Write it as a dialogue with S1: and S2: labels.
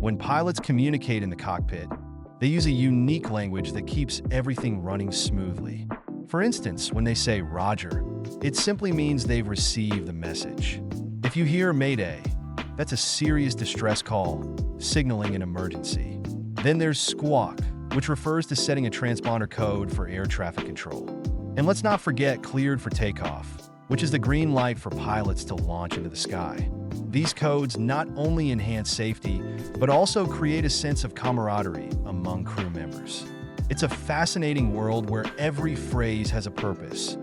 S1: When pilots communicate in the cockpit, they use a unique language that keeps everything running smoothly. For instance, when they say "Roger," it simply means they've received the message. If you hear "Mayday," that's a serious distress call, signaling an emergency. Then there's "Squawk," which refers to setting a transponder code for air traffic control. And let's not forget "Cleared for takeoff," which is the green light for pilots to launch into the sky. These codes not only enhance safety, but also create a sense of camaraderie among crew members. It's a fascinating world where every phrase has a purpose,